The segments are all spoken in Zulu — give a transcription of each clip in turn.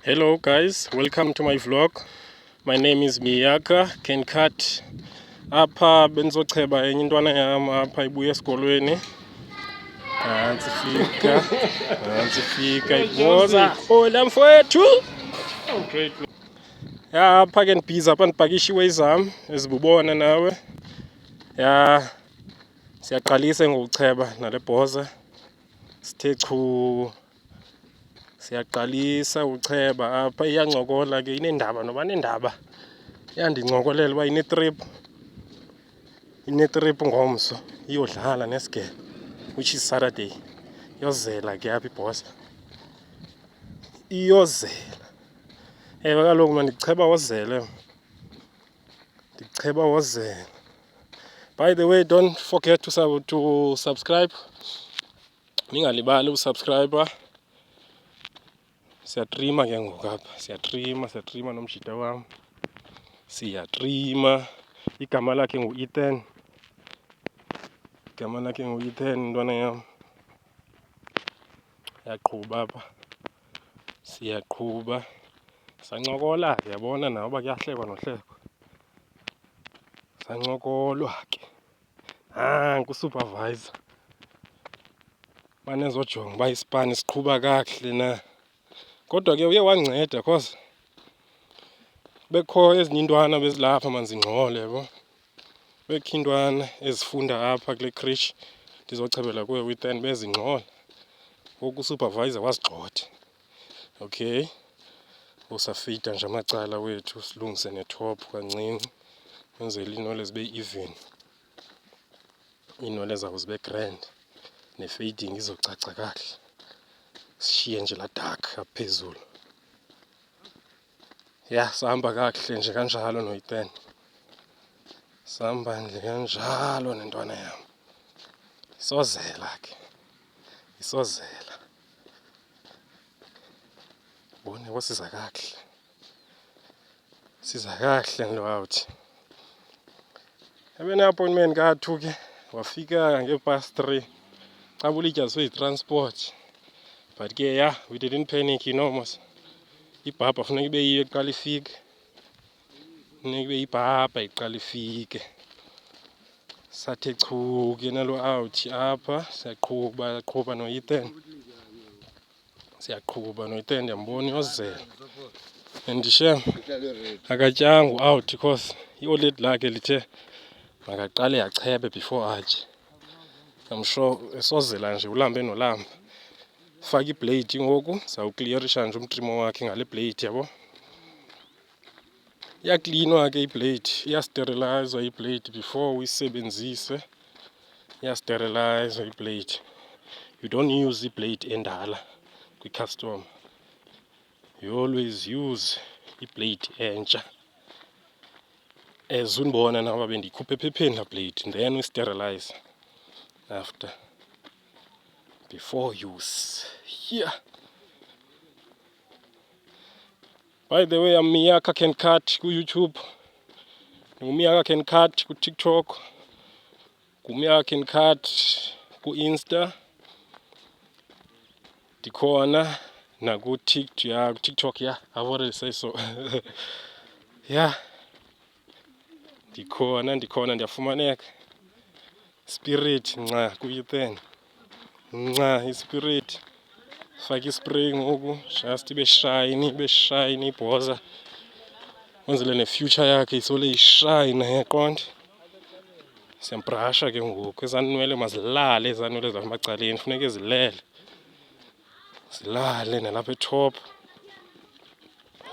Hello guys, welcome to my vlog. My name is Miyaka Can Cut. Apha bendizocheba enye intwana yam apha ibuya esikolweni. Nantsi fika iboza. Hola mfowethu. Oh great. Ya apha ke ndibhizi apha ndipakisha iway zam ezibubona nawe. Ya siyaqalisa ngokucheba nale bhoza. Sithe chu siyaqalisa ucheba apha iyancokola ke inendaba noba nendaba yandincokolela uba ine-trip ngomso iyodlala nesigele which is Saturday. Yozela ke apha ibhosa iyozela. Ewe kaloku mna ndicheba wozela. By the way, don't forget to subscribe. Ningalibali usubscriber. Siyatrima ke ngoku apha. Siyatrima nomjita wam. Siyatrima. Igama lakhe ngu-Ethan. Intwana yam. Yaqhuba apha. Siyaqhuba. Sancokola ke yabona nawe uba kuyahlekwa nohlekwa. Sancokolwa ke. Nanku usupervisor. Banezojonga uba isipani siqhuba kakuhle na. Kodwa ke uye wanceda cause bekho ezinye intwana bezilapha manzingxole yabo. Bekho intwana ezifunda apha kule creche ndizochebela kuyo weekend bezingxola. Ngoku usupervisor wazigxotha. Okay. Usafita nje amacala wethu silungise netop kancinci. Kwenzela iinwele zibe even. Iinwele zabo zibe grand. Ne-fading izocaca kakuhle. Sishiye nje la dark aphezulu. Ya sahamba kakuhle nje kanjalo no-Ethan. Sahamba nje kanjalo nentwana yam. Isozela ke. Isozela. Bone wasiza kakuhle. Siza kakuhle ngilo out. Ebene-appointment ka-2 ke wafika nge-past 3. Cabula ityaziswe yi-transport. But ke yeah, we didn't panic, you know mos. Ibhabha funeka ibe yiyo eqala ifike. Funeka ibe yibhabha iqala ifike. Sathe chu ke nalo out apha siyaqhuba no-Ethan. Ndiyambona yozela. And shem akatyanga out because i-old lakhe lithe makaqale achebe before atye. I'm sure esozela nje ulambe nolamba. Faka iblade ngoku zawukliyerisha nje umtrimo wakhe ngale blade yabo. Iyaklinwa ke iblade, iyasterilizwa iblade before uyisebenzise. Iyasterilizwa iblade. You don't use iblade endala kwi-custom. You always use iblade entsha. As unibona nawe bendiyikhupha ephepheni la blade, then uyisterilize after. Before use. Here. By the way, I'm Miyaka Can Cut ku YouTube. Miyaka Can Cut ku TikTok. Miyaka Can Cut ku Insta. Dikhona na ku TikTok, yeah. I've already said so. Yeah. Dikhona ndiyafumaneka. Spirit nca ku Ethan. Nca ispirit. Faka ispray ngoku just ibe shiny ibhoza. Wenzele ne-future yakhe isole ishine yaqonda. Siyambrasha ke ngoku ezanwele mazilale ezanwele zamacaleni funeka zilele. Zilale nalapha etop.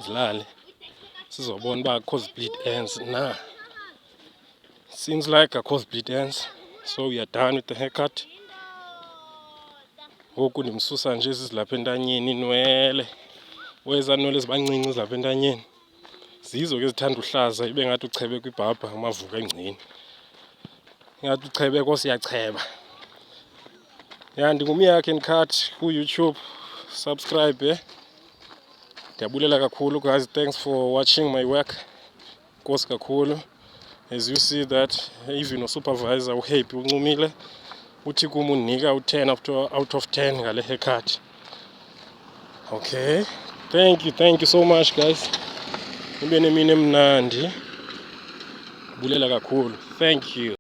Zilale. Sizobona uba akho split ends na. Seems like akho split ends. So we are done with the haircut. Ngoku ndimsusa nje zilapha entanyeni inwele. Weza nwele zibancinci zilapha entanyeni. Zizo ke zithanda uhlaza ibe ngathi uchebe kwibhabha amavuka engcini. Ngathi uchebe kosiyacheba. Ya ndinguMiyaka Can Cut ku YouTube. Subscribe. Ndiyabulela kakhulu guys. Thanks for watching my work. Nkosi kakhulu. As you see that even no supervisor uhappy uncumile. Uthi kum undinika u-10 out of 10 ngale haircut. Okay. Thank you so much guys. Nibe nemini emnandi. Bulela kakhulu. Thank you.